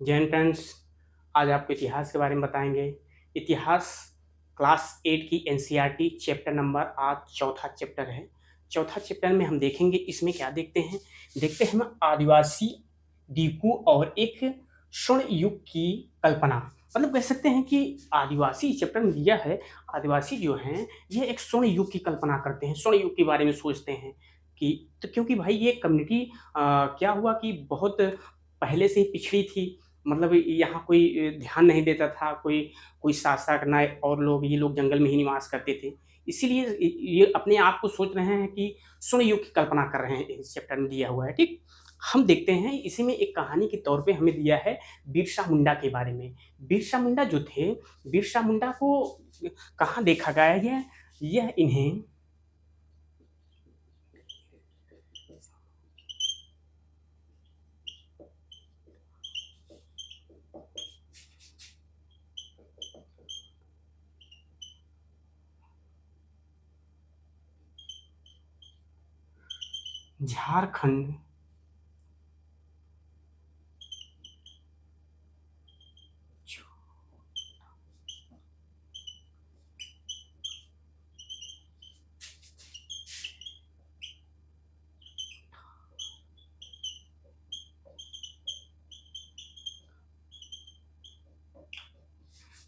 Jain friends, आज आपको इतिहास के बारे में बताएंगे। इतिहास क्लास 8 की एनसीईआरटी चैप्टर नंबर आज चौथा चैप्टर है। चौथा चैप्टर में हम देखेंगे इसमें क्या देखते हैं हम आदिवासी डीकू और एक स्वर्ण युग की कल्पना। मतलब कह सकते हैं कि आदिवासी चैप्टर में दिया है। आदिवासी जो हैं ये एक स्वर्ण युग की कल्पना करते हैं, स्वर्ण युग के बारे में सोचते हैं कि तो क्योंकि भाई ये कम्युनिटी क्या हुआ कि बहुत पहले से ही पिछड़ी थी। मतलब यहाँ कोई ध्यान नहीं देता था, कोई कोई शासक ना और लोग, ये लोग जंगल में ही निवास करते थे। इसीलिए ये अपने आप को सोच रहे हैं कि स्वर्ण युग की कल्पना कर रहे हैं, इस चैप्टर में दिया हुआ है। ठीक, हम देखते हैं इसी में एक कहानी के तौर पे हमें दिया है बिरसा मुंडा के बारे में। बिरसा मुंडा जो थे, बिरसा मुंडा को कहाँ देखा गया है? यह इन्हें झारखंड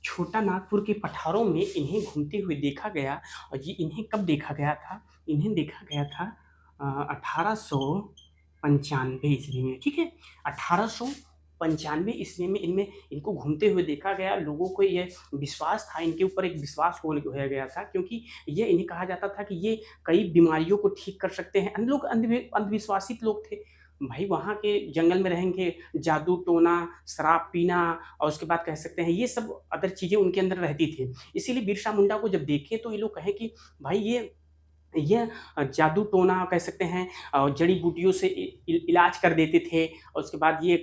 छोटा नागपुर के पठारों में इन्हें घूमते हुए देखा गया। और ये इन्हें कब देखा गया था? इन्हें देखा गया था 1895 ईस्वी में। ठीक है, 1895 ईस्वी में इनमें इनको घूमते हुए देखा गया। लोगों को ये विश्वास था, इनके ऊपर एक विश्वास होया गया था, क्योंकि ये इन्हें कहा जाता था कि ये कई बीमारियों को ठीक कर सकते हैं। लोग अंधविश्वासित लोग थे भाई। वहाँ के जंगल में रहेंगे, जादू टोना, शराब पीना, और उसके बाद कह सकते हैं ये सब अदर चीज़ें उनके अंदर रहती थी। इसीलिए बिरसा मुंडा को जब देखे तो ये लोग कहें कि भाई ये जादू टोना कह सकते हैं, जड़ी बूटियों से इलाज कर देते थे। और उसके बाद ये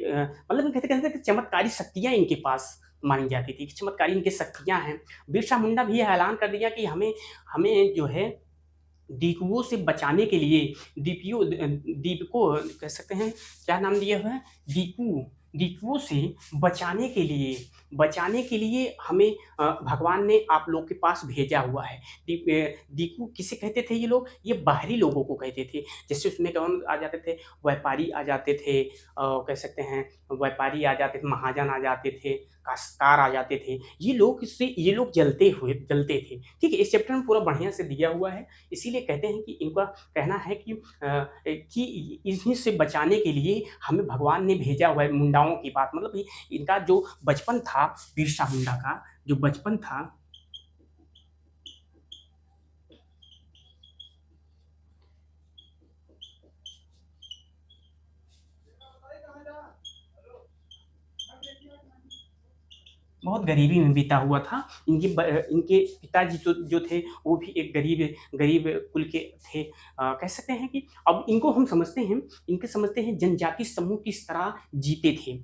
मतलब कहते कहते कि चमत्कारी शक्तियाँ इनके पास मानी जाती थी, कि चमत्कारी इनकी शक्तियाँ हैं। बिरसा मुंडा भी ये ऐलान कर दिया कि हमें हमें जो है दीपुओं से बचाने के लिए, दीप को कह सकते हैं क्या नाम दिया हुआ है, दीपू, दीपुओं से बचाने के लिए हमें भगवान ने आप लोग के पास भेजा हुआ है। दीपू किसे कहते थे? ये लोग ये बाहरी लोगों को कहते थे। जैसे उसमें कौन आ जाते थे? व्यापारी आ जाते थे, कह सकते हैं व्यापारी आ जाते थे, महाजन आ जाते थे, काश्तकार आ जाते थे। ये लोग जलते थे। ठीक है, इस चैप्टर में पूरा बढ़िया से दिया हुआ है। इसीलिए कहते हैं कि इनका कहना है कि इन्हीं से बचाने के लिए हमें भगवान ने भेजा हुआ है। मुंडाओं की बात मतलब इनका जो बचपन था, बिरसा मुंडा का जो बचपन था, बहुत गरीबी में बीता हुआ था। इनके पिताजी जो थे वो भी एक गरीब गरीब कुल के थे। कह सकते हैं कि अब इनको हम समझते हैं जनजाति समूह किस तरह जीते थे।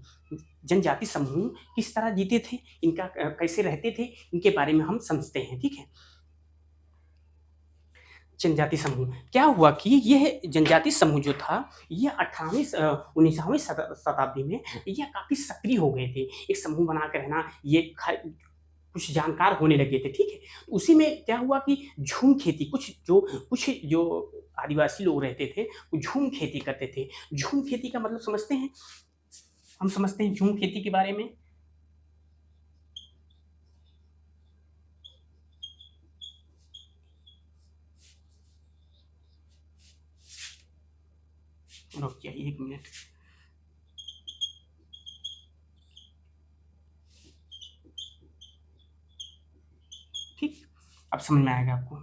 जनजाति समूह किस तरह जीते थे, इनका कैसे रहते थे, इनके बारे में हम समझते हैं। ठीक है, जनजाति समूह क्या हुआ कि यह जनजाति समूह जो था, ये 18वीं 19वीं शताब्दी में यह काफी सक्रिय हो गए थे। एक समूह बना कर रहना, ये कुछ जानकार होने लगे थे। ठीक है, उसी में क्या हुआ कि झूम खेती, कुछ जो आदिवासी लोग रहते थे वो झूम खेती करते थे। झूम खेती का मतलब समझते हैं? हम समझते हैं झूम खेती के बारे में। रुक जाइए 1 मिनट। ठीक, अब समझ में आएगा आपको।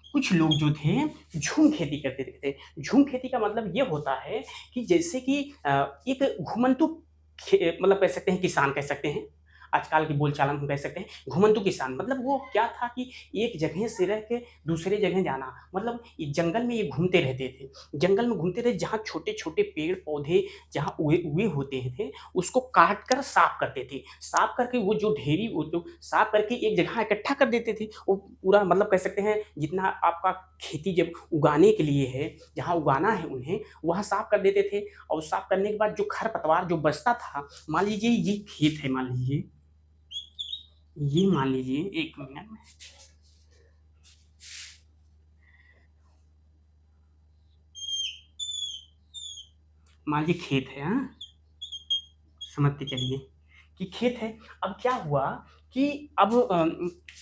कुछ लोग जो थे झूम खेती करते थे। झूम खेती का मतलब ये होता है कि जैसे कि एक घुमंतु मतलब कह सकते हैं, किसान कह सकते हैं। आजकल की बोलचाल में हम कह सकते हैं घुमंतु किसान। मतलब वो क्या था कि एक जगह से रह के दूसरे जगह जाना, मतलब ये जंगल में ये घूमते रहते थे। जंगल में घूमते थे, जहाँ छोटे-छोटे पेड़-पौधे जहाँ उगे उगे होते थे, उसको काट कर साफ करते थे। साफ करके वो जो ढेरी वो जो साफ करके एक जगह इकट्ठा कर देते थे। वो पूरा मतलब कह सकते हैं जितना आपका खेती जब उगाने के लिए है, जहाँ उगाना है उन्हें, वहाँ साफ कर देते थे। और साफ करने के बाद जो खरपतवार जो बचता था, मान लीजिए ये खेत है, मान लीजिए, ये मान लीजिए 1 मिनट में, मान लीजिए खेत है, हाँ? समझते चलिए कि खेत है। अब क्या हुआ कि अब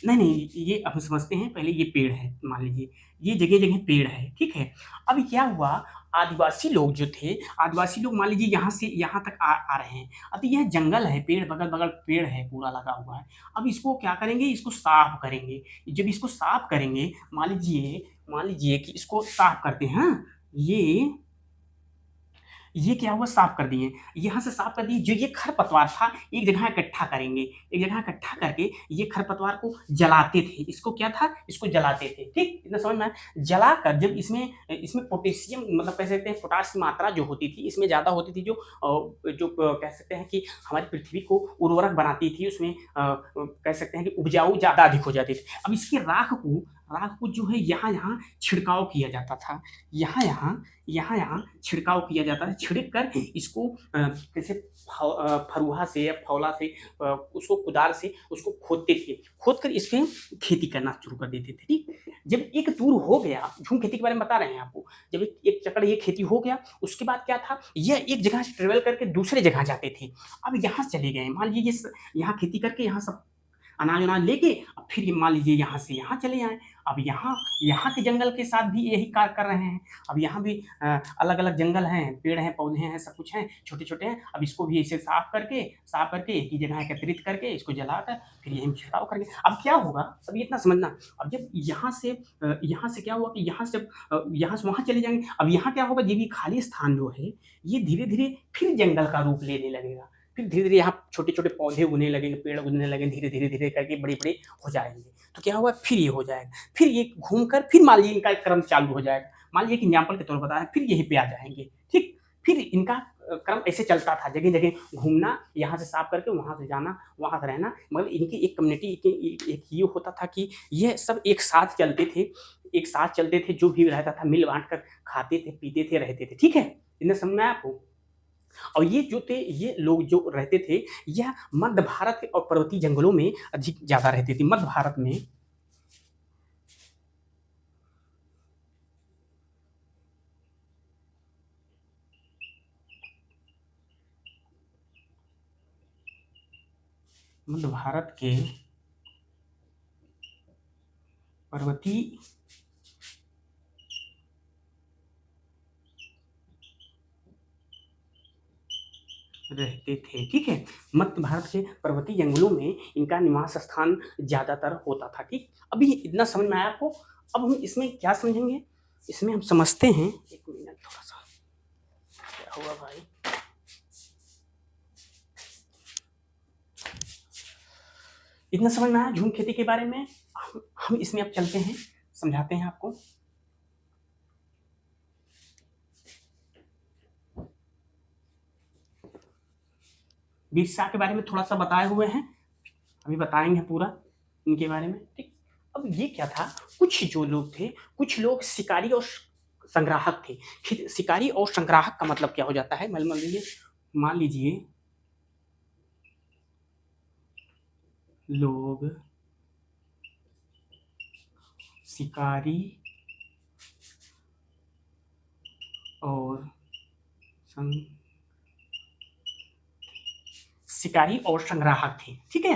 नहीं, नहीं, ये हम समझते हैं, पहले ये पेड़ है, मान लीजिए, ये जगह-जगह पेड़ है, ठीक है? अब क्या हुआ, आदिवासी लोग जो थे, आदिवासी लोग मान लीजिए यहाँ से यहाँ तक आ रहे हैं। अब यह जंगल है, पेड़ बगल-बगल पेड़ है, पूरा लगा हुआ है। अब इसको क्या करेंगे, इसको साफ करेंगे। जब इसको साफ करेंगे, मान लीजिए कि इसको साफ करते हैं, हाँ? ये क्या हुआ, साफ कर दिए। यहाँ से साफ कर दिए, जो ये खरपतवार था एक जगह इकट्ठा करेंगे। एक जगह इकट्ठा करके ये खरपतवार को जलाते थे। इसको क्या था, इसको जलाते थे, ठीक? इतना समझ में आया? जलाकर जब इसमें इसमें पोटेशियम मतलब कह सकते हैं पोटाश की मात्रा जो होती थी इसमें ज़्यादा होती थी, कह सकते हैं कि हमारी पृथ्वी को उर्वरक बनाती थी, उसमें कह सकते हैं कि उपजाऊ ज़्यादा अधिक हो जाती थी। अब इसकी राख को जो है यहाँ-यहाँ छिड़काव किया जाता था। यहाँ-यहाँ छिड़काव किया जाता है, छिड़क कर इसको जैसे फरुहा से या फौला से उसको कुदाल से उसको खोदते थे। खोद कर इसमें खेती करना शुरू कर देते थे, ठीक? जब एक दूर हो गया, झूम खेती के बारे में बता रहे हैं आपको। जब एक एक चक्कर ये खेती हो गया, उसके बाद क्या था, यह एक जगह से ट्रैवल करके दूसरे जगह जाते थे। अब यहाँ से चले गए, मान लीजिए यहाँ खेती करके यहाँ सब अनाज-वनाज लेके अब फिर ये मान लीजिए यहाँ से यहाँ चले आए। अब यहाँ यहाँ के जंगल के साथ भी यही कार्य कर रहे हैं। अब यहाँ भी अलग-अलग जंगल हैं, पेड़ हैं, पौधे हैं, सब कुछ हैं, छोटे-छोटे हैं। अब इसको भी ऐसे साफ करके एक ही जगह एकत्रित करके इसको जलाकर फिर यहीं छिड़काव करेंगे। अब क्या होगा, अब ये इतना समझना, अब जब यहाँ से क्या हुआ कि यहाँ से वहाँ चले जाएँगे। अब यहाँ क्या होगा, ये भी खाली स्थान जो है, ये धीरे-धीरे फिर जंगल का रूप लेने लगेगा। फिर धीरे-धीरे यहाँ छोटे-छोटे पौधे उगने लगेंगे, पेड़ उगने लगेंगे, धीरे-धीरे करके बड़े-बड़े हो जाएँगे। तो क्या होगा, फिर ये हो जाएगा। फिर ये घूमकर फिर मान लीजिए इनका एक क्रम चालू हो जाएगा। मान लीजिए कि एग्ज़ाम्पल के तौर पर बता रहे हैं, फिर यहीं पे आ जाएँगे, ठीक? फिर इनका क्रम ऐसे चलता था, जगह-जगह घूमना, यहाँ से साफ करके वहाँ से जाना, वहाँ से रहना। मतलब इनकी एक कम्युनिटी की एक ये होता था कि ये सब एक साथ चलते थे, जो भी रहता था मिल-बाँट कर खाते थे, पीते थे, रहते थे, ठीक है? इतना समझ में आया आपको? और ये जो थे, ये लोग जो रहते थे, यह मध्य भारत के और पर्वतीय जंगलों में अधिक ज़्यादा रहते थे। मध्य भारत में मध्य भारत के पर्वतीय रहते थे, ठीक है? मध्य भारत के पर्वतीय जंगलों में इनका निवास स्थान ज़्यादातर होता था, ठीक? अभी इतना समझ में आया आपको? अब हम इसमें क्या समझेंगे? इसमें हम समझते हैं, 1 मिनट थोड़ा-सा, क्या हुआ भाई? इतना समझ में आया झूम खेती के बारे में? हम इसमें अब चलते हैं, समझाते हैं आपको। बिरसा के बारे में थोड़ा-सा बताए हुए हैं, अभी बताएँगे पूरा इनके बारे में, ठीक? अब ये क्या था, कुछ जो लोग थे, कुछ लोग शिकारी और संग्राहक थे। शिकारी और संग्राहक का मतलब क्या हो जाता है, मान लीजिए लोग शिकारी और सं शिकारी और संग्राहक थे, ठीक है?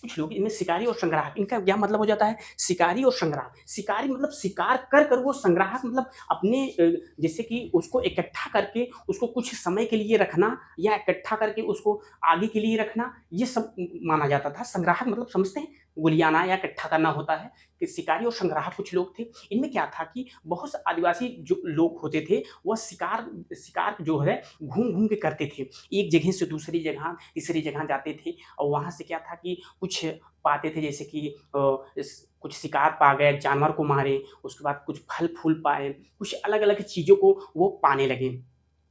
कुछ लोग इनमें शिकारी और संग्राहक, इनका क्या मतलब हो जाता है, शिकारी और संग्राहक। शिकारी मतलब शिकार कर वो, संग्राहक मतलब अपने जैसे कि उसको इकट्ठा करके उसको कुछ समय के लिए रखना या इकट्ठा करके उसको आगे के लिए रखना, ये सब माना जाता था। संग्राहक मतलब समझते हैं? गुलियाना या इकट्ठा करना होता है कि शिकारी और संग्राहक कुछ लोग थे। इनमें क्या था कि बहुत से आदिवासी जो लोग होते थे, वह शिकार शिकार जो है घूम-घूम के करते थे। एक जगह से दूसरी जगह, तीसरी जगह जाते थे और वहाँ से क्या था कि कुछ पाते थे जैसे कि कुछ शिकार पा गए, जानवर को मारे, उसके बाद कुछ फल-फूल पाए, कुछ अलग-अलग चीज़ों को वो पाने लगे।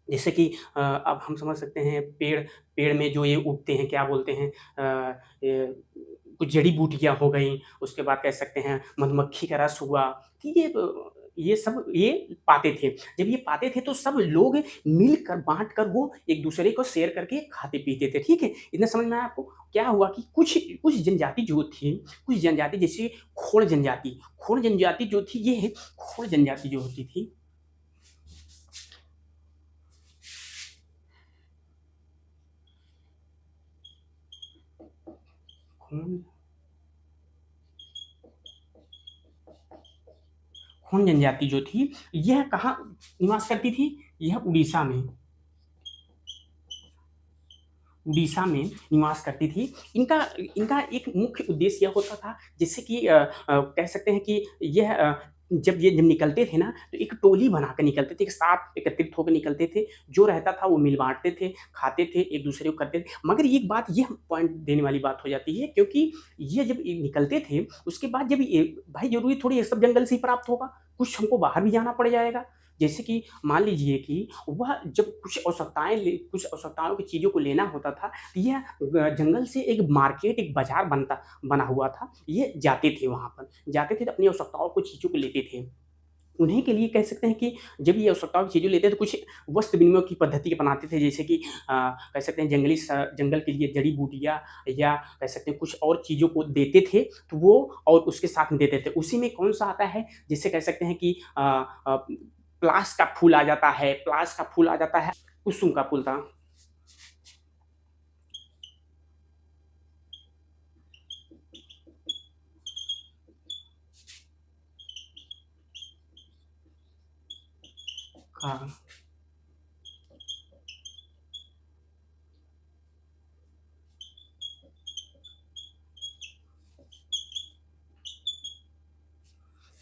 जैसे कि अब हम समझ सकते हैं पेड़ पेड़ में जो ये उगते हैं क्या बोलते हैं ये कुछ जड़ी-बूटियाँ हो गईं, उसके बाद कह सकते हैं मधुमक्खी का रस हुआ, कि ये सब ये पाते थे। जब ये पाते थे तो सब लोग मिलकर बाँट कर वो एक-दूसरे को शेयर करके खाते-पीते थे, ठीक है? इतना समझ में आया आपको? क्या हुआ कि कुछ कुछ जनजाति जो थी, कुछ जनजाति जैसे खोड़ जनजाति जो थी ये खोड़ जनजाति जो होती थी खोड़ खोन जनजाति जो थी, यह कहाँ निवास करती थी? यह उड़ीसा में निवास करती थी। इनका इनका एक मुख्य उद्देश्य यह होता था जैसे कि कह सकते हैं कि यह जब निकलते थे ना, तो एक टोली बनाकर निकलते थे, एक साथ एकत्रित होकर निकलते थे। जो रहता था वो मिल बाँटते थे, खाते थे, एक-दूसरे को करते थे। मगर एक बात यह पॉइंट देने वाली बात हो जाती है क्योंकि ये जब ये निकलते थे, उसके बाद जब ये भाई ज़रूरी थोड़ी ये सब जंगल से ही प्राप्त होगा, कुछ हमको बाहर भी जाना पड़ जाएगा। जैसे कि मान लीजिए कि वह जब कुछ आवश्यकताओं की चीज़ों को लेना होता था, तो यह जंगल से एक मार्केट, एक बाज़ार बना हुआ था। ये जाते थे वहाँ पर, जाते थे तो अपनी आवश्यकताओं को चीज़ों को लेते थे। उन्हीं के लिए कह सकते हैं कि जब ये आवश्यकताओं की चीज़ें लेते हैं तो कुछ वस्त्र विनिमय की पद्धति अपनाते थे जैसे कि कह सकते हैं जंगल के लिए जड़ी-बूटियाँ या कह सकते हैं कुछ और चीज़ों को देते थे, तो वो और उसके साथ में देते थे। उसी में कौन-सा आता है, जिसे कह सकते हैं कि प्लास का फूल आ जाता है, कुसुम का फूल था। हाँ,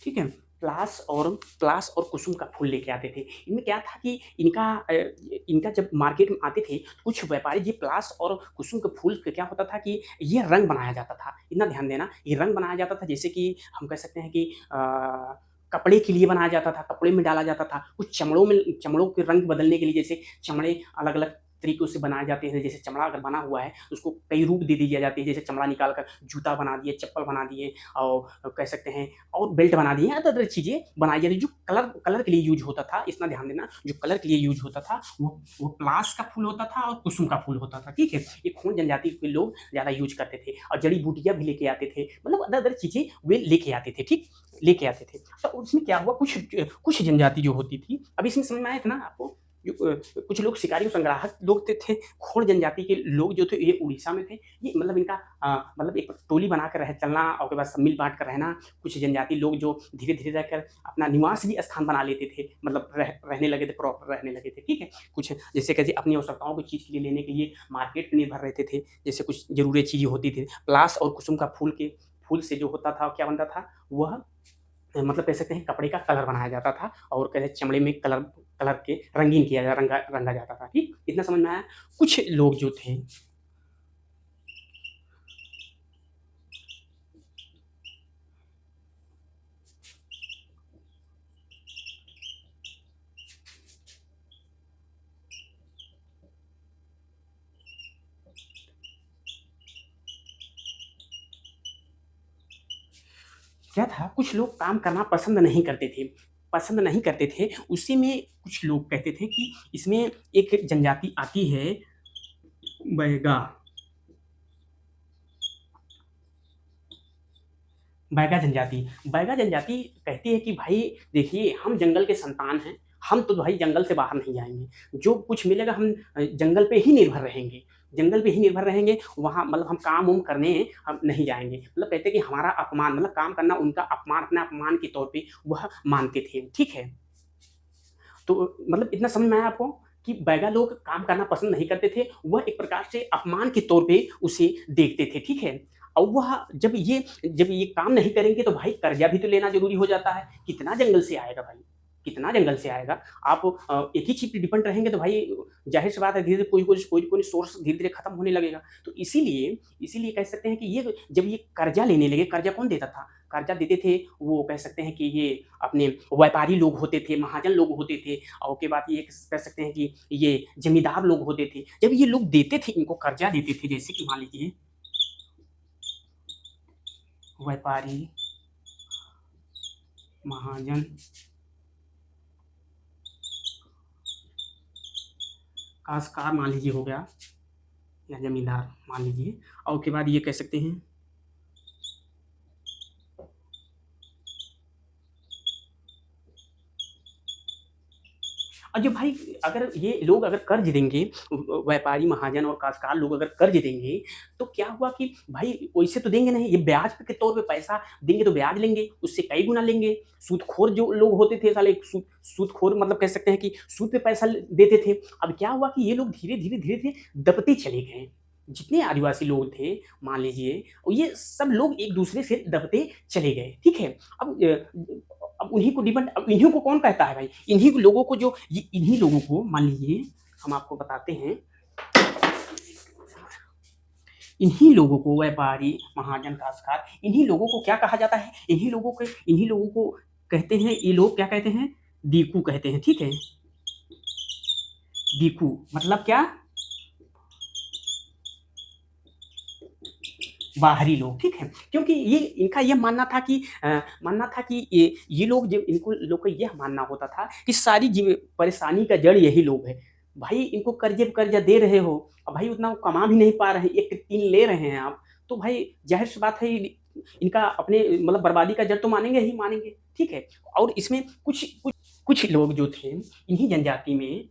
ठीक है? प्लास और कुसुम का फूल लेके आते थे। इनमें क्या था कि इनका जब मार्केट में आते थे, तो कुछ व्यापारी ये प्लास और कुसुम के फूल का क्या होता था कि ये रंग बनाया जाता था। इतना ध्यान देना, ये रंग बनाया जाता था जैसे कि हम कह सकते हैं कि कपड़े के लिए बनाया जाता था, कपड़े में डाला जाता था। कुछ चमड़ों के रंग बदलने के लिए जैसे चमड़े अलग-अलग तरीकों से बनाए जाते हैं। जैसे चमड़ा अगर बना हुआ है, तो उसको कई रूप दे दिया जाती है। जैसे चमड़ा निकाल कर जूता बना दिए, चप्पल बना दिए और कह सकते हैं और बेल्ट बना दिए, अदर-अदर चीज़ें बनाई जाती हैं, जो कलर कलर के लिए यूज़ होता था, इतना ध्यान देना, जो कलर के लिए यूज़ होता था, वो प्लास का फूल होता था और कुसुम का फूल होता था, ठीक है? ये खोंड जनजाति के लोग ज़्यादा यूज़ करते थे और जड़ी-बूटियाँ भी लेके आते थे, मतलब अदर-अदर चीज़ें वे लेके आते थे, ठीक? लेके आते थे। तो उसमें क्या हुआ, कुछ जनजाति जो होती थी, अब इसमें समझ में आया था ना आपको? जो कुछ लोग शिकारी और संग्राहक लोग थे, खोंड जनजाति के लोग जो थे, ये उड़ीसा में थे। ये मतलब इनका मतलब एक टोली बनाकर रह चलना और उसके बाद सब मिल बाँट कर रहना। कुछ जनजाति लोग जो धीरे-धीरे रहकर अपना निवास भी स्थान बना लेते थे, मतलब रहने लगे थे, प्रॉपर रहने लगे थे, ठीक है? कुछ जैसे कैसे अपनी आवश्यकताओं को चीज़ के लिए लेने के लिए मार्केट पे निर्भर रहते थे, जैसे कुछ ज़रूरी चीज़ें होती थी। पलास और कुसुम का फूल से जो होता था, क्या बनता था? वह मतलब कह सकते हैं कपड़े का कलर बनाया जाता था और कह चमड़े में कलर कलर के रंगीन किया जा रंगा रंगा जाता था, ठीक? इतना समझ में आया? कुछ लोग जो थे क्या था, कुछ लोग काम करना पसंद नहीं करते थे। उसी में कुछ लोग कहते थे कि इसमें एक जनजाति आती है बैगा बैगा जनजाति कहती है कि भाई देखिए हम जंगल के संतान हैं, हम तो भाई जंगल से बाहर नहीं जाएँगे। जो कुछ मिलेगा हम जंगल पे ही निर्भर रहेंगे। जंगल पे ही निर्भर रहेंगे, वहाँ मतलब हम काम-वाम करने हम नहीं जाएँगे। मतलब कहते हैं कि हमारा अपमान मतलब काम करना उनका अपमान अपने अपमान के तौर पे वह मानते थे, ठीक है? तो मतलब इतना समझ में आया आपको कि बैगा लोग काम करना पसंद नहीं करते थे, वह एक प्रकार से अपमान के तौर पे उसे देखते थे, ठीक है? और वह जब ये काम नहीं करेंगे तो भाई कर्जा भी तो लेना ज़रूरी हो जाता है। कितना जंगल से आएगा भाई? कितना जंगल से आएगा? आप एक ही चीज़ पे डिपेंड रहेंगे तो भाई ज़ाहिर-सी बात है धीरे-धीरे कोई सोर्स धीरे-धीरे खत्म होने लगेगा। तो इसीलिए कह सकते हैं कि ये जब ये कर्जा लेने लगे, कर्जा कौन देता था? कर्जा देते थे वो कह सकते हैं कि ये अपने व्यापारी लोग होते थे, महाजन लोग होते थे और उसके बाद ये कह सकते हैं कि ये ज़मींदार लोग होते थे। जब ये लोग देते थे, इनको कर्जा देते थे जैसे कि मान लीजिए व्यापारी, महाजन, काश्तकार मान लीजिए हो गया या ज़मींदार मान लीजिए और उसके बाद ये कह सकते हैं और जो भाई अगर ये लोग अगर कर्ज देंगे, व्यापारी, महाजन और काश्तकार लोग अगर कर्ज देंगे, तो क्या हुआ कि भाई वैसे तो देंगे नहीं, ये ब्याज पे के तौर पे पैसा देंगे तो ब्याज लेंगे, उससे कई गुना लेंगे। सूदखोर जो लोग होते थे साले सूदखोर मतलब कह सकते हैं कि सूद पे पैसा ल देते थे। अब क्या हुआ कि ये लोग धीरे-धीरे दबते चले गए। जितने आदिवासी लोग थे, मान लीजिए, ये सब लोग एक-दूसरे से दबते चले गए, ठीक है? अब उन्हीं को डिपेंड अब इन्हीं को कौन कहता है भाई? इन्हीं लोगों को जो ये इन्हीं लोगों को मान लीजिए हम आपको बताते हैं, इन्हीं लोगों को व्यापारी, महाजन, काश्तकार इन्हीं लोगों को क्या कहा जाता है? इन्हीं लोगों को कहते हैं ये लोग क्या कहते हैं? दीकू कहते हैं, ठीक है? दीकू मतलब क्या? बाहरी लोग, ठीक है? क्योंकि ये इनका ये मानना था कि ये लोग जो इनको लोग का यह मानना होता था कि सारी परेशानी का जड़ यही लोग हैं। भाई इनको कर्ज़े पे कर्ज़ा दे रहे हो, अब भाई उतना वो कमा भी नहीं पा रहे हैं, 1 3 ले रहे हैं आप, तो भाई ज़ाहिर-सी बात है इनका अपने मतलब बर्बादी का जड़ तो मानेंगे ही मानेंगे, ठीक है? और इसमें कुछ लोग जो थे, इन्हीं जनजाति में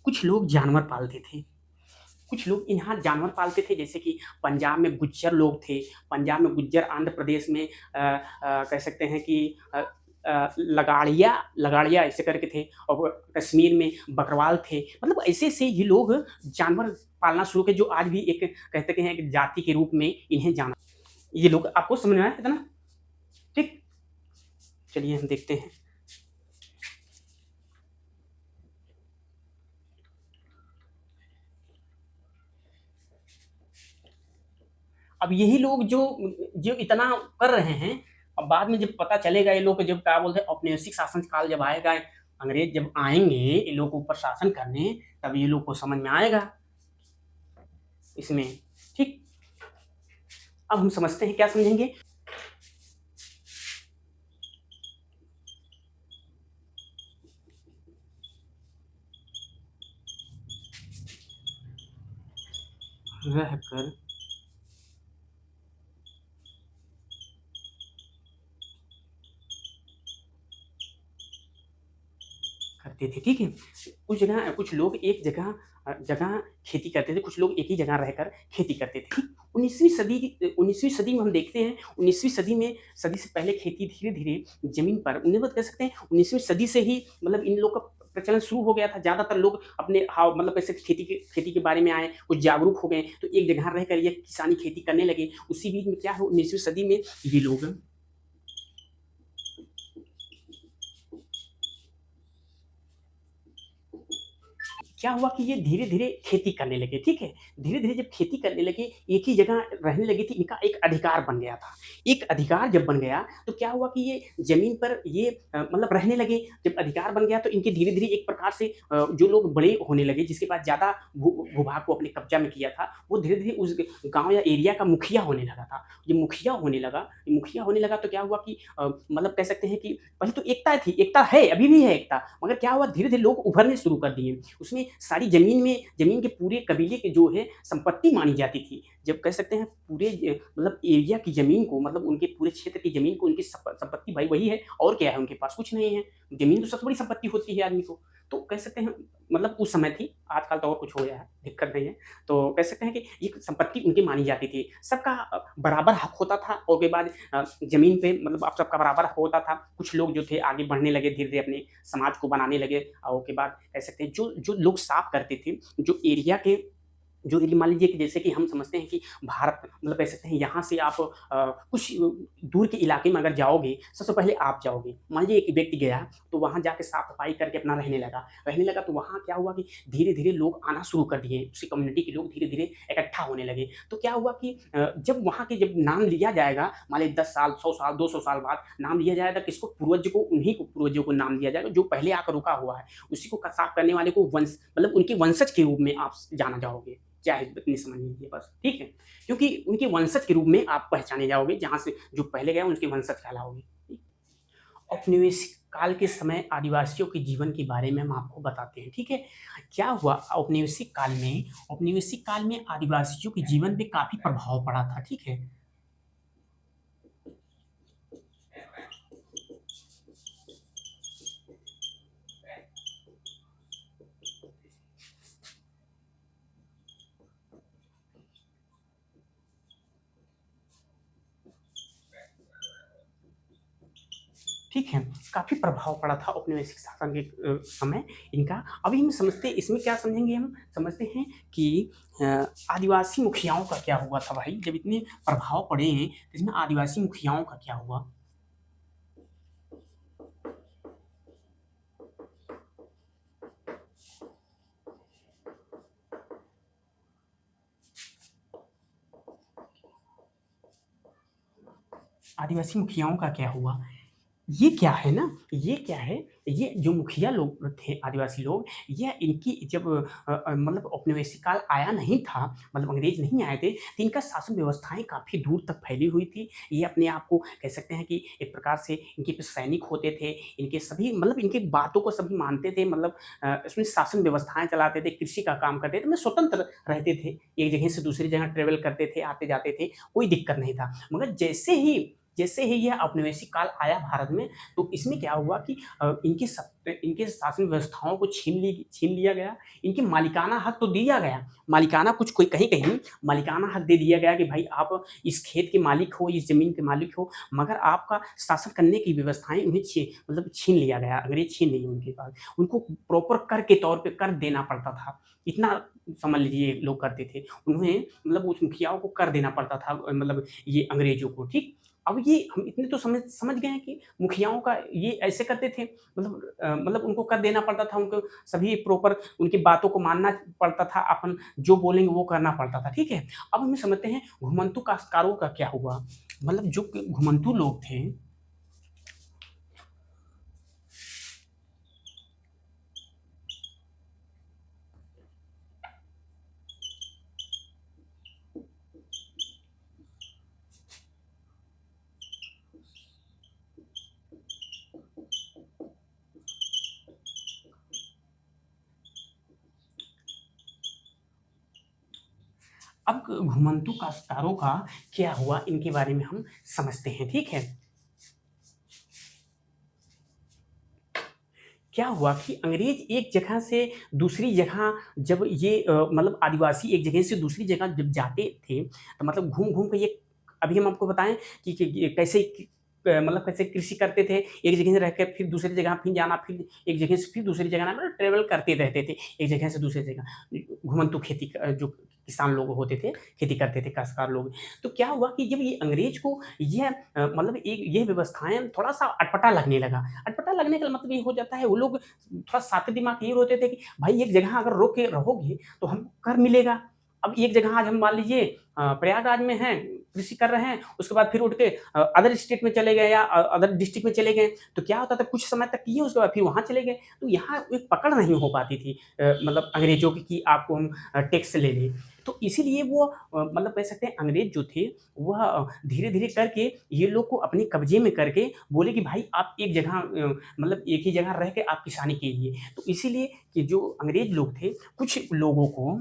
कुछ लोग जानवर पालते थे। कुछ लोग यहाँ जानवर पालते थे जैसे कि पंजाब में गुज्जर लोग थे। पंजाब में गुज्जर, आंध्र प्रदेश में कह सकते हैं कि लगाड़िया ऐसे करके थे और कश्मीर में बकरवाल थे। मतलब ऐसे-ऐसे ये लोग जानवर पालना शुरू किए जो आज भी एक कहते हैं एक जाति के रूप में इन्हें जाना ये लोग आपको समझ में आया इतना? ठीक? चलिए हम देखते हैं। अब यही लोग जो जो इतना कर रहे हैं, अब बाद में जब पता चलेगा ये लोग जब क्या बोलते हैं औपनिवेशिक शासन काल जब आएगा, अंग्रेज जब आएँगे ये लोग के ऊपर शासन करने, तब ये लोग को समझ में आएगा इसमें, ठीक? अब हम समझते हैं, क्या समझेंगे? रहकर करते थे, ठीक है? कुछ लोग एक जगह खेती करते थे, कुछ लोग एक ही जगह रहकर खेती करते थे, ठीक? 19वीं सदी में हम देखते हैं, 19वीं सदी से पहले खेती धीरे-धीरे ज़मीन पर मतलब कह सकते हैं 19वीं सदी से ही मतलब इन लोग का प्रचलन शुरू हो गया था। ज़्यादातर लोग अपने हाँ, मतलब ऐसे खेती के बारे में आए, कुछ जागरूक हो गए, तो एक जगह रहकर ये किसानी खेती करने लगे। उसी बीच में क्या हुआ 19वीं सदी में ये लोग क्या हुआ कि ये धीरे-धीरे खेती करने लगे, ठीक है? धीरे-धीरे जब खेती करने लगे, एक ही जगह रहने लगे थे, इनका एक अधिकार बन गया था। एक अधिकार जब बन गया, तो क्या हुआ कि ये ज़मीन पर ये मतलब रहने लगे। जब अधिकार बन गया, तो इनके धीरे-धीरे एक प्रकार से जो लोग बड़े होने लगे, जिसके पास ज़्यादा भू-भाग को अपने कब्ज़ा में किया था, वो धीरे-धीरे उस गाँव या एरिया का मुखिया होने लगा था। ये मुखिया होने लगा तो क्या हुआ कि मतलब कह सकते हैं कि पहले तो एकता थी, एकता है, अभी भी है एकता, मगर क्या हुआ धीरे-धीरे लोग उभरने शुरू कर दिए। उसमें सारी ज़मीन के पूरे कबीले की जो है संपत्ति मानी जाती थी। जब कह सकते हैं पूरे मतलब एरिया की ज़मीन को मतलब उनके पूरे क्षेत्र की ज़मीन को उनकी संपत्ति भाई वही है और क्या है उनके पास कुछ नहीं है। ज़मीन तो सबसे बड़ी संपत्ति होती है आदमी को। तो कह सकते हैं मतलब उस समय थी, आजकल तो और कुछ हो गया है, दिक्कत नहीं है। तो कह सकते हैं कि ये संपत्ति उनकी मानी जाती थी। सबका बराबर हक होता था और उसके बाद ज़मीन पे मतलब अब सबका बराबर हक होता था। कुछ लोग जो थे आगे बढ़ने लगे, धीरे-धीरे अपने समाज को बनाने लगे और उसके बाद कह सकते हैं जो जो लोग साफ़ करते थे, जो एरिया के जो एरिया मान लीजिए कि जैसे कि हम समझते हैं कि भारत मतलब कह सकते हैं यहाँ से आप कुछ दूर के इलाके में अगर जाओगे, सबसे पहले आप जाओगे। मान लीजिए एक व्यक्ति गया, तो वहाँ जाके साफ-सफाई करके अपना रहने लगा। रहने लगा तो वहाँ क्या हुआ कि धीरे-धीरे लोग आना शुरू कर दिए, उसी कम्युनिटी के लोग धीरे-धीरे इकट्ठा होने लगे। तो क्या हुआ कि जब वहाँ के जब नाम लिया जाएगा, मान लीजिए 10 साल, 100 साल, 200 साल बाद नाम लिया जाएगा, किसको पूर्वज को उन्हीं को पूर्वजों को नाम दिया जाएगा, जो पहले आकर रुका हुआ है। उसी को क साफ करने वाले को वंश मतलब उनके वंशज के रूप में आप जाना जाओगे। चाहे इतनी समझ लीजिए बस, ठीक है? क्योंकि उनके वंशज के रूप में आप पहचाने जाओगे, जहाँ से जो पहले गए उनके वंशज कहलाओगे। ठीक? औपनिवेशिक काल के समय आदिवासियों के जीवन के बारे में हम आपको बताते हैं, ठीक है? क्या हुआ औपनिवेशिक काल में आदिवासियों के जीवन पे काफ़ी प्रभाव पड़ा था, ठीक है? ठीक है, काफ़ी प्रभाव पड़ा था औपनिवेशिक शासन के समय इनका। अभी हम समझते हैं इसमें क्या समझेंगे हम समझते हैं कि अ, आदिवासी मुखियाओं का क्या हुआ था भाई? जब इतने प्रभाव पड़े हैं, तो इसमें आदिवासी मुखियाओं का क्या हुआ? आदिवासी मुखियाओं का क्या हुआ? ये क्या है ना, ये क्या है, ये जो मुखिया लोग थे आदिवासी लोग, ये इनकी जब मतलब औपनिवेशिक काल आया नहीं था, मतलब अंग्रेज़ नहीं आए थे, तो इनका शासन व्यवस्थाएँ काफ़ी दूर तक फैली हुई थी। ये अपने आप को कह सकते हैं कि एक प्रकार से इनके पे सैनिक होते थे, इनके सभी मतलब इनकी बातों को सभी मानते थे मतलब इसमें शासन व्यवस्थाएँ चलाते थे, कृषि का काम करते थे, मतलब स्वतंत्र रहते थे। एक जगह से दूसरी जगह ट्रैवल करते थे, आते-जाते थे, कोई दिक्कत नहीं था। मगर जैसे ही यह औपनिवेशिक काल आया भारत में, तो इसमें क्या हुआ कि इनके शासन व्यवस्थाओं को छीन लिया गया। इनके मालिकाना हक तो दिया गया, मालिकाना कुछ कोई कहीं-कहीं मालिकाना हक दे दिया गया कि भाई आप इस खेत के मालिक हो, इस ज़मीन के मालिक हो, मगर आपका शासन करने की व्यवस्थाएँ उन्हें मतलब छीन लिया गया, अंग्रेज़ छीन लिए उनके पास। उनको प्रॉपर कर के तौर पे कर देना पड़ता था। इतना समझ लीजिए लोग करते थे। उन्हें मतलब उस मुखियाओं को कर देना पड़ता था मतलब ये अंग्रेज़ों को, ठीक? अब ये हम इतने तो समझ समझ गए हैं कि मुखियाओं का ये ऐसे करते थे मतलब उनको कर देना पड़ता था, उनको सभी प्रॉपर उनकी बातों को मानना पड़ता था, अपन जो बोलेंगे वो करना पड़ता था, ठीक है? अब हम समझते हैं घुमंतू काश्तकारों का क्या हुआ? मतलब जो घुमंतू लोग थे अब घुमंतू काश्तकारों का क्या हुआ इनके बारे में हम समझते हैं, ठीक है? क्या हुआ कि अंग्रेज एक जगह से दूसरी जगह जब ये मतलब आदिवासी एक जगह से दूसरी जगह जब जाते थे, तो मतलब घूम-घूम के ये अभी हम आपको बताएँ कि ये कैसे मतलब कैसे कृषि करते थे, एक जगह से रह के फिर दूसरी जगह फिर जाना, फिर एक जगह से फिर दूसरी जगह आना, मतलब ट्रैवल करते रहते थे, एक जगह से दूसरी जगह। घुमंतू खेती जो किसान लोग होते थे, खेती करते थे काश्तकार लोग। तो क्या हुआ कि जब ये अंग्रेज को यह मतलब एक ये व्यवस्थाएँ थोड़ा-सा अटपटा लगने लगा। अटपटा लगने का मतलब ये हो जाता है वो लोग थोड़ा सादे दिमाग ये होते थे कि भाई एक जगह अगर रोक के रहोगे तो हमको कर मिलेगा। अब एक जगह आज हम मान लीजिए प्रयागराज में हैं, कृषि कर रहे हैं, उसके बाद फिर उठ के अदर स्टेट में चले गए या अदर डिस्ट्रिक्ट में चले गए, तो क्या होता था कुछ समय तक किए उसके बाद फिर वहाँ चले गए। तो यहाँ एक पकड़ नहीं हो पाती थी मतलब अंग्रेज़ों की कि आपको हम टैक्स ले लें। तो इसीलिए वो मतलब कह सकते हैं अंग्रेज़ जो थे वह धीरे-धीरे करके ये लोग को अपने कब्ज़े में करके बोले कि भाई आप एक जगह मतलब एक ही जगह रह के आप किसानी कीजिए। तो इसीलिए कि जो अंग्रेज़ लोग थे, कुछ लोगों को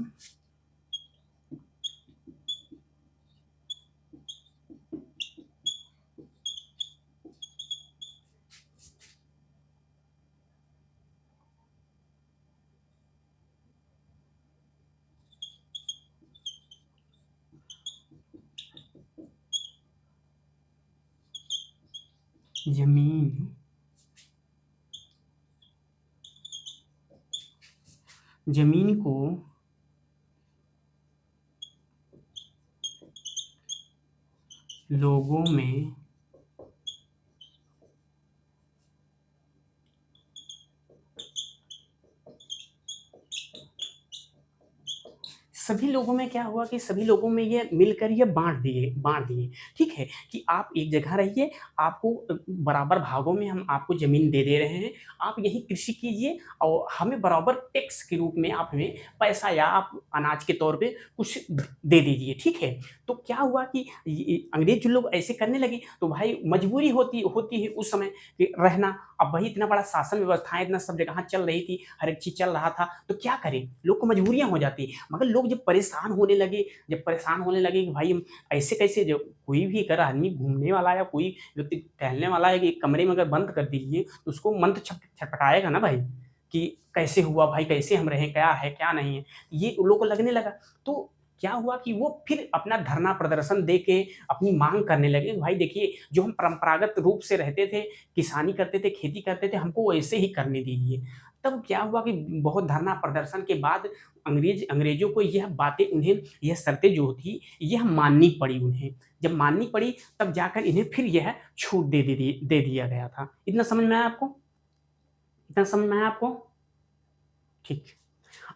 जमीन जमीन को लोगों में सभी लोगों में क्या हुआ कि सभी लोगों में ये मिलकर ये बाँट दिए, ठीक है? कि आप एक जगह रहिए, आपको बराबर भागों में हम आपको ज़मीन दे दे रहे हैं, आप यहीं कृषि कीजिए और हमें बराबर टैक्स के रूप में आप हमें पैसा या आप अनाज के तौर पे कुछ दे दीजिए, ठीक है? तो क्या हुआ कि ये अंग्रेज़ जो लोग ऐसे करने लगे, तो भाई मजबूरी होती होती है उस समय कि रहना। अब वही इतना बड़ा शासन व्यवस्थाएँ इतना सब जगह चल रही थी, हर एक चीज़ चल रहा था, तो क्या करें? लोग को मजबूरियाँ हो जाती। मगर लोग जब परेशान होने लगे कि भाई हम ऐसे कैसे जो कोई भी अगर आदमी घूमने वाला या कोई व्यक्ति टहलने वाला है कि एक कमरे में अगर बंद कर दीजिए, तो उसको मन तो छटपटाएगा ना भाई, कि कैसे हुआ भाई, कैसे हम रहें, क्या है, क्या नहीं है? ये उन लोगों को लगने लगा। तो क्या हुआ कि वो फिर अपना धरना प्रदर्शन दे के अपनी माँग करने लगे, भाई देखिए जो हम परंपरागत रूप से रहते थे, किसानी करते थे, खेती करते थे, हमको वैसे ही करने दीजिए। तब क्या हुआ कि बहुत धरना प्रदर्शन के बाद अंग्रेज़ों को यह बातें उन्हें यह शर्तें जो थी, यह माननी पड़ी उन्हें। जब माननी पड़ी तब जाकर इन्हें फिर यह छूट दे दिया गया था। इतना समझ में आया आपको? इतना समझ में आया आपको? ठीक।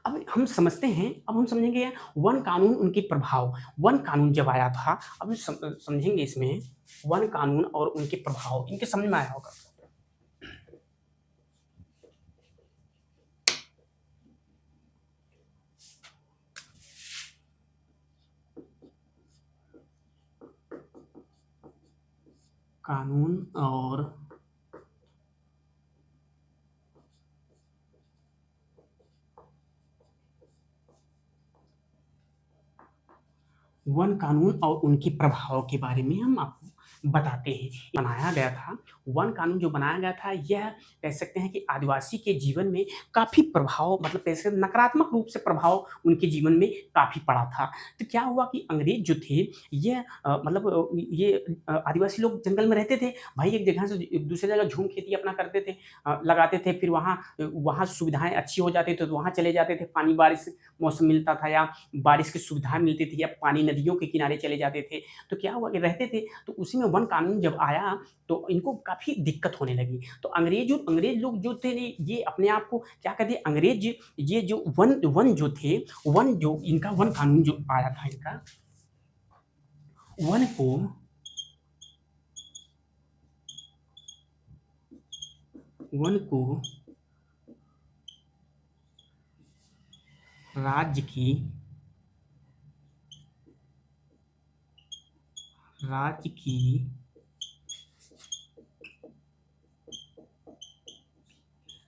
अब हम समझते हैं, अब हम समझेंगे वन कानून उनके प्रभाव। वन कानून जब आया था, अब हम समझेंगे इसमें वन कानून और उनके प्रभाव, इनके समझ में आया होगा। कानून और वन कानून और उनके प्रभाव के बारे में हम आपको बताते हैं। बनाया गया था, वन कानून जो बनाया गया था, यह कह सकते हैं कि आदिवासी के जीवन में काफ़ी प्रभाव, मतलब कैसे नकारात्मक रूप से प्रभाव उनके जीवन में काफ़ी पड़ा था। तो क्या हुआ कि अंग्रेज़ जो थे, ये ये आदिवासी लोग जंगल में रहते थे। भाई एक जगह से दूसरी जगह झूम खेती अपना करते थे, लगाते थे, फिर वहाँ वहाँ सुविधाएँ अच्छी हो जाती थी, तो वहाँ चले जाते थे, पानी बारिश मौसम मिलता था या बारिश की सुविधा मिलती थी या पानी नदियों के किनारे चले जाते थे। तो क्या हुआ कि रहते थे, तो उसी में वन कानून जब आया तो इनको काफ़ी दिक्कत होने लगी। तो अंग्रेज़ लोग जो थे ने ये अपने आप को क्या कहते हैं, अंग्रेज़ ये जो वन वन जो थे, वन जो इनका वन कानून जो आया था इनका, वन को वन को राज्य की राज्य की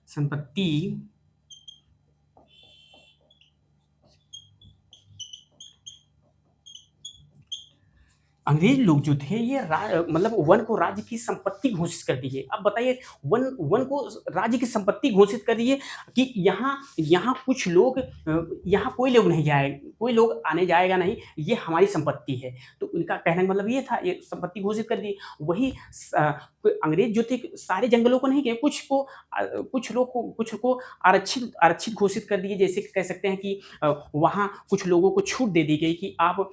संपत्ति अंग्रेज लोग जो थे ये मतलब वन को राज्य की संपत्ति घोषित कर दिए। अब बताइए, वन वन को राज्य की संपत्ति घोषित कर दिए कि यहाँ यहाँ कुछ लोग यहाँ कोई लोग नहीं जाए, कोई लोग आने जाएगा नहीं, ये हमारी संपत्ति है। तो उनका कहने का मतलब ये था, ये संपत्ति घोषित कर दी। वही अंग्रेज जो थे सारे जंगलों को नहीं किए, कुछ को आरक्षित घोषित कर दिए। जैसे कह सकते हैं कि वहाँ कुछ लोगों को छूट दे दी गई कि आप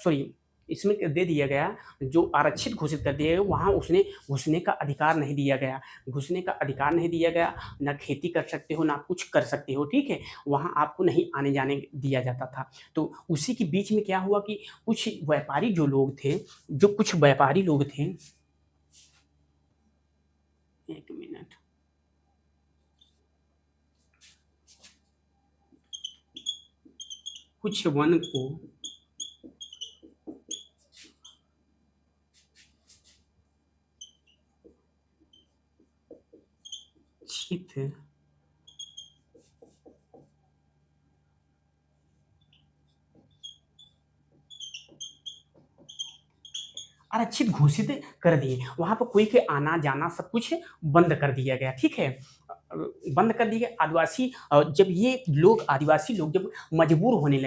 सॉरी, इसमें दे दिया गया, जो आरक्षित घोषित कर दिया गया, वहाँ उसने घुसने का अधिकार नहीं दिया गया। घुसने का अधिकार नहीं दिया गया, ना खेती कर सकते हो, ना कुछ कर सकते हो, ठीक है? वहाँ आपको नहीं आने-जाने दिया जाता था। तो उसी के बीच में क्या हुआ कि कुछ व्यापारी जो लोग थे, जो कुछ व्यापारी लोग थे, 1 मिनट। कुछ वन को छित आरक्षित घोषित कर दिए। वहाँ पे कोई के आना-जाना सब कुछ बंद कर दिया गया, ठीक है? बंद कर दिए गए। आदिवासी जब ये लोग आदिवासी लोग जब मजबूर होने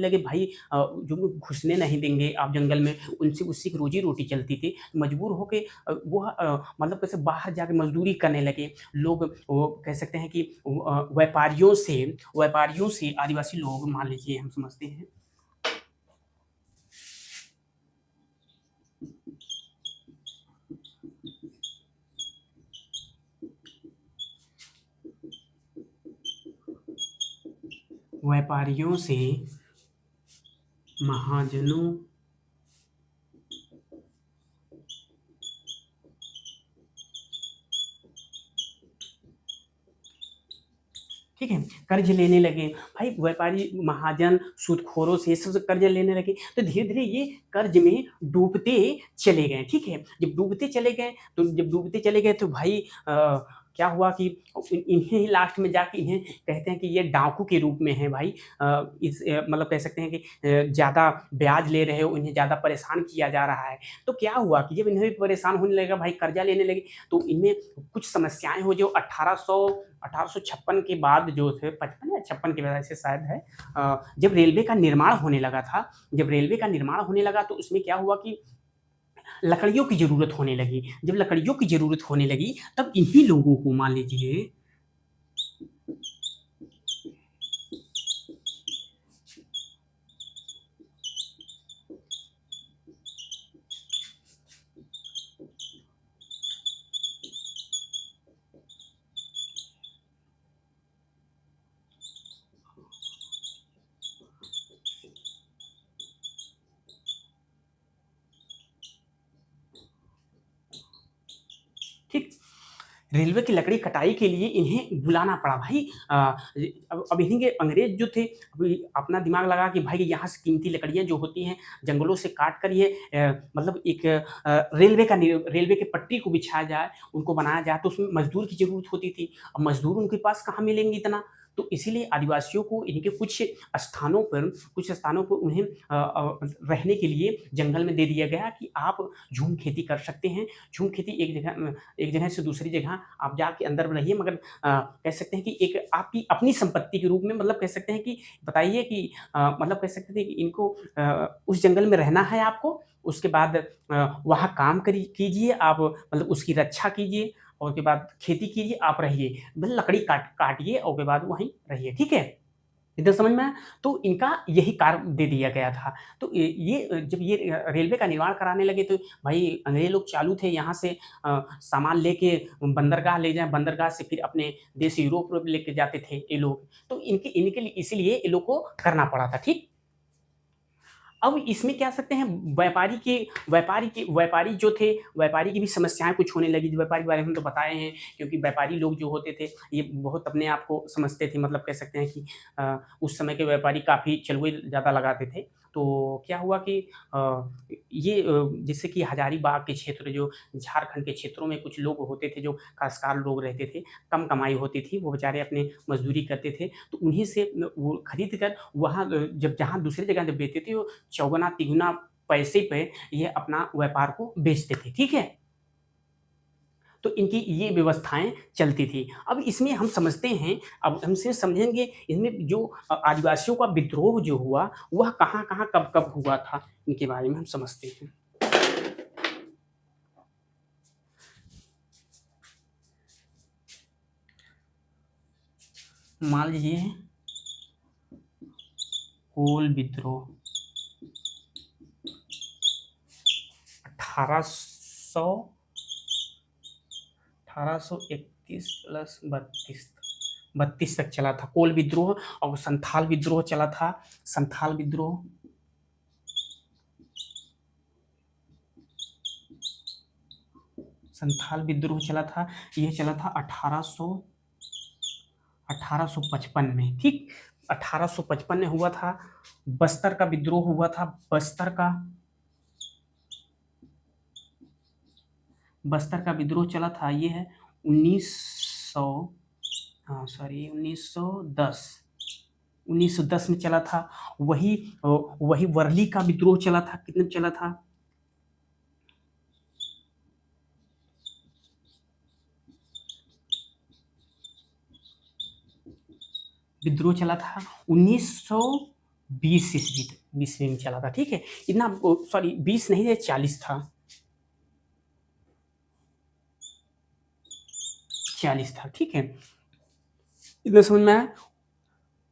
लगे भाई जो घुसने नहीं देंगे आप जंगल में, उनसे उसी की रोजी-रोटी चलती थी। मजबूर होके वो मतलब कैसे बाहर जाके मज़दूरी करने लगे। लोग वो कह सकते हैं कि व्यापारियों से आदिवासी लोग मान लीजिए हम समझते हैं व्यापारियों से महाजनों ठीक है, कर्ज लेने लगे। भाई व्यापारी महाजन सूदखोरों से सबसे कर्ज लेने लगे, तो धीरे-धीरे ये कर्ज में डूबते चले गए, ठीक है? जब डूबते चले गए तो भाई क्या हुआ कि इन्हें ही लास्ट में जाके इन्हें कहते हैं कि ये डाकू के रूप में हैं भाई। मतलब कह सकते हैं कि ज़्यादा ब्याज ले रहे हो, इन्हें ज़्यादा परेशान किया जा रहा है। तो क्या हुआ कि जब इन्हें भी परेशान होने लगा भाई कर्जा लेने लगे, तो इनमें कुछ समस्याएँ हो जो 1856 के बाद जो थे 55 या 56 के बाद ऐसे शायद है जब रेलवे का निर्माण होने लगा तो उसमें क्या हुआ कि लकड़ियों की ज़रूरत होने लगी। जब लकड़ियों की ज़रूरत होने लगी तब इन्हीं लोगों को मान लीजिए ठीक रेलवे की लकड़ी कटाई के लिए इन्हें बुलाना पड़ा भाई। अब इन्हीं के अंग्रेज जो थे अभी अपना दिमाग लगा कि भाई यहाँ से कीमती लकड़ियाँ जो होती हैं जंगलों से काट कर ये मतलब एक रेलवे के पटरी को बिछाया जाए, उनको बनाया जाए तो उसमें मजदूर की ज़रूरत होती थी। अब मजदूर उनके पास कहाँ मिलेंगे इतना? तो इसीलिए आदिवासियों को इनके कुछ स्थानों पर उन्हें रहने के लिए जंगल में दे दिया गया कि आप झूम खेती कर सकते हैं। झूम खेती एक जगह से दूसरी जगह आप जाके अंदर रहिए मगर कह सकते हैं कि एक आपकी अपनी संपत्ति के रूप में मतलब कह सकते हैं कि बताइए कि मतलब कह सकते थे कि इनको उस जंगल में रहना है आपको, उसके बाद वहाँ काम कीजिए आप मतलब उसकी रक्षा कीजिए और उसके बाद खेती कीजिए, आप रहिए। मतलब लकड़ी काटिए और उसके बाद वहीं रहिए, ठीक है? इधर समझ में आया? तो इनका यही कार्य दे दिया गया था। तो जब ये रेलवे का निर्माण कराने लगे तो भाई अंग्रेज़ लोग चालू थे यहाँ से सामान लेके बंदरगाह ले जाएँ, बंदरगाह से फिर अपने देश यूरोप लेके जाते थे ये लोग। तो इनके इनके लिए इसीलिए ये लोग को करना पड़ा था, ठीक? अब इसमें क्या सकते हैं व्यापारी जो थे, व्यापारी की भी समस्याएँ कुछ होने लगी। व्यापारी के बारे में हम तो बताए हैं क्योंकि व्यापारी लोग जो होते थे, ये बहुत अपने आप को समझते थे मतलब कह सकते हैं कि उस समय के व्यापारी काफ़ी चलवे ज़्यादा लगाते थे। तो क्या हुआ कि जैसे कि हज़ारीबाग के क्षेत्र जो झारखंड के क्षेत्रों में कुछ लोग होते थे, जो काश्तकार लोग रहते थे, कम कमाई होती थी, वो बेचारे अपने मज़दूरी करते थे, तो उन्हीं से वो खरीद कर वहाँ जब जहाँ दूसरी जगह जब बेचते थे, वो चौगुना तिगुना पैसे पे ये अपना व्यापार को बेचते थे, ठीक है? तो इनकी ये व्यवस्थाएँ चलती थी। अब इसमें हम समझते हैं, अब हमसे समझेंगे इसमें जो आदिवासियों का विद्रोह जो हुआ, वह कहाँ-कहाँ, कब-कब हुआ था, इनके बारे में हम समझते हैं। मान लीजिए कोल विद्रोह 1800 1831 प्लस 32 तक चला था कोल विद्रोह और संथाल विद्रोह चला था। संथाल विद्रोह चला था, यह चला था 1855 में, ठीक? 1855 में हुआ था। बस्तर का विद्रोह हुआ था। बस्तर का विद्रोह चला था, ये है 1900 हाँ सॉरी 1910 में चला था। वही वर्ली का विद्रोह चला था, कितने में चला था? विद्रोह चला था 1920 ईस्वी में चला था, ठीक है। इतना सॉरी 20 नहीं है, 40 था, 40 था, ठीक है। इतना समझ में आया।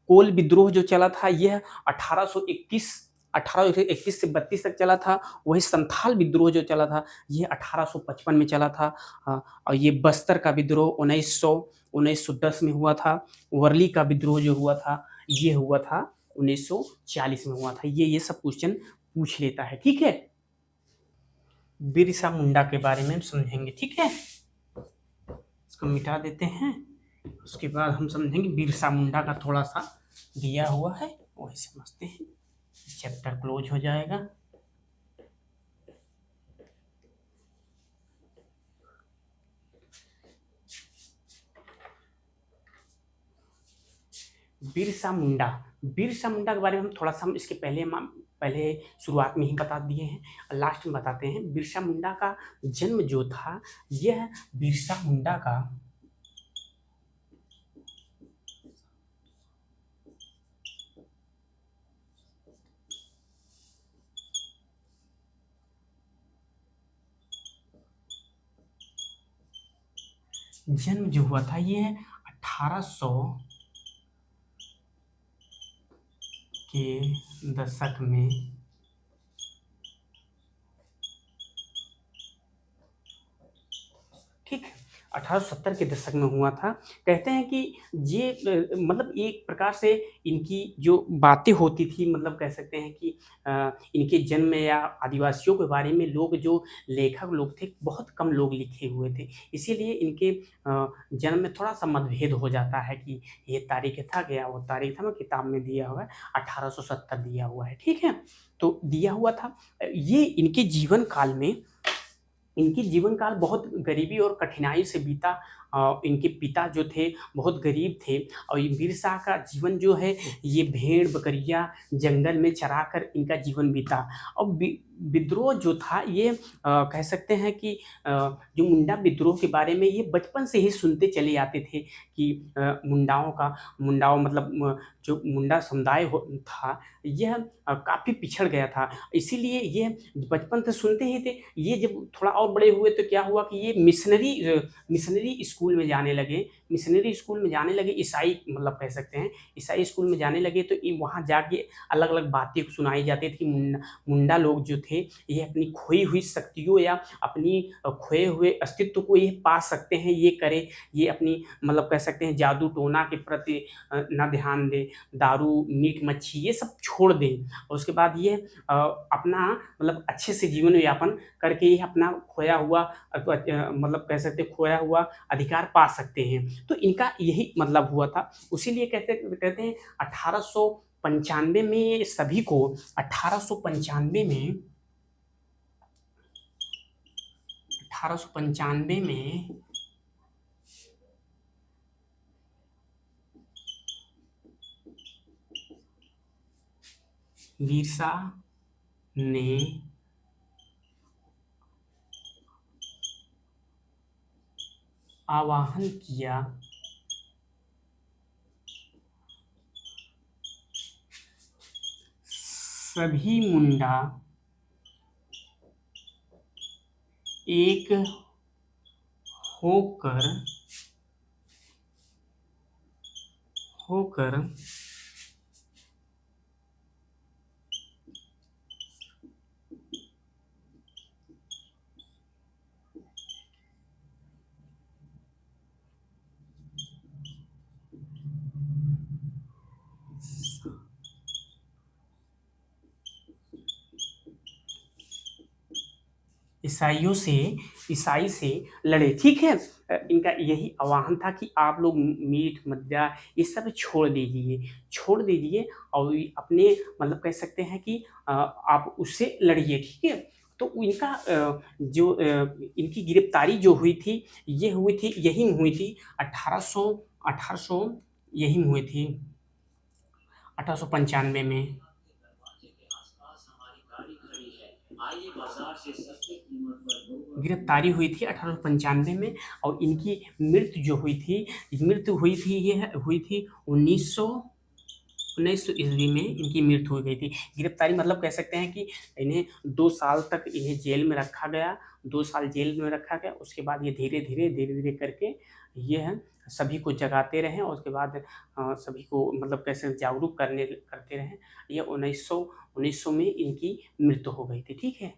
कोल विद्रोह जो चला था यह 1821 से 32 तक चला था। वही संथाल विद्रोह जो चला था ये 1855 में चला था। और ये बस्तर का विद्रोह 1910 में हुआ था। वर्ली का विद्रोह जो हुआ था ये हुआ था 1940 में हुआ था। ये सब क्वेश्चन पूछ लेता है, ठीक है। बिरसा मुंडा के बारे में हम समझेंगे, ठीक है। इसको मिटा देते हैं। उसके बाद हम समझेंगे बिरसा मुंडा का थोड़ा सा दिया हुआ है वही समझते हैं, चैप्टर क्लोज हो जाएगा। बिरसा मुंडा के बारे में हम थोड़ा सा हम इसके पहले शुरुआत में ही बता दिए हैं और लास्ट में बताते हैं। बिरसा मुंडा का जन्म जो था यह बिरसा मुंडा का जन्म जो हुआ था ये 1800 के दशक में, ठीक है, 1870 के दशक में हुआ था। कहते हैं कि ये मतलब एक प्रकार से इनकी जो बातें होती थी, मतलब कह सकते हैं कि इनके जन्म या आदिवासियों के बारे में लोग जो लेखक लोग थे बहुत कम लोग लिखे हुए थे। इसीलिए इनके जन्म में थोड़ा सा मतभेद हो जाता है कि ये तारीख था क्या वो तारीख था, मैं किताब में दिया हुआ है 1870 दिया हुआ है, ठीक है। तो दिया हुआ था। ये इनकी जीवन काल बहुत गरीबी और कठिनाई से बीता। इनके पिता जो थे बहुत गरीब थे और ये बिरसा का जीवन जो है ये भेड़ बकरियां जंगल में चराकर इनका जीवन बीता। और विद्रोह जो था ये कह सकते हैं कि जो मुंडा विद्रोह के बारे में ये बचपन से ही सुनते चले आते थे कि मुंडाओं मतलब जो मुंडा समुदाय था यह काफ़ी पिछड़ गया था। इसीलिए ये बचपन से सुनते ही थे। ये जब थोड़ा और बड़े हुए तो क्या हुआ कि ये मिशनरी स्कूल में जाने लगे। मिशनरी स्कूल में जाने लगे, ईसाई मतलब कह सकते हैं ईसाई स्कूल में जाने लगे। तो वहाँ जाके अलग अलग बातें सुनाई जाती थी। मुंडा लोग जो थे ये अपनी खोई हुई शक्तियों या अपनी खोए हुए अस्तित्व को ये पा सकते हैं, ये करे, ये अपनी मतलब कह सकते हैं जादू टोना के प्रति न ध्यान दे, दारू मीट मच्छी ये सब छोड़ दें और उसके बाद ये अपना मतलब अच्छे से जीवन यापन करके ये अपना खोया हुआ मतलब कह सकते खोया हुआ अधिकार पा सकते हैं। तो इनका यही मतलब हुआ था। उसीलिए कहते हैं 1895 में ये सभी को 1895 में 1895 में बिरसा ने आह्वान किया सभी मुंडा एक होकर होकर ईसाई से लड़े, ठीक है। इनका यही आह्वान था कि आप लोग मीट मद्या ये सब छोड़ दीजिए और अपने मतलब कह सकते हैं कि आप उससे लड़िए, ठीक है। तो इनका इनकी गिरफ्तारी जो हुई थी ये हुई थी 1800 यही में हुई थी 1895 में। गिरफ्तारी हुई थी 1895 में, और इनकी मृत्यु हुई थी, ये हुई थी 1900 ईस्वी में इनकी मृत्यु हो गई थी। गिरफ्तारी मतलब कह सकते हैं कि इन्हें 2 साल तक इन्हें जेल में रखा गया, 2 साल जेल में रखा गया। उसके बाद ये धीरे-धीरे करके ये है सभी को जगाते रहे, और उसके बाद सभी को मतलब कैसे जागरूक करते रहे। ये 1900 में इनकी मृत्यु हो गई थी, ठीक है?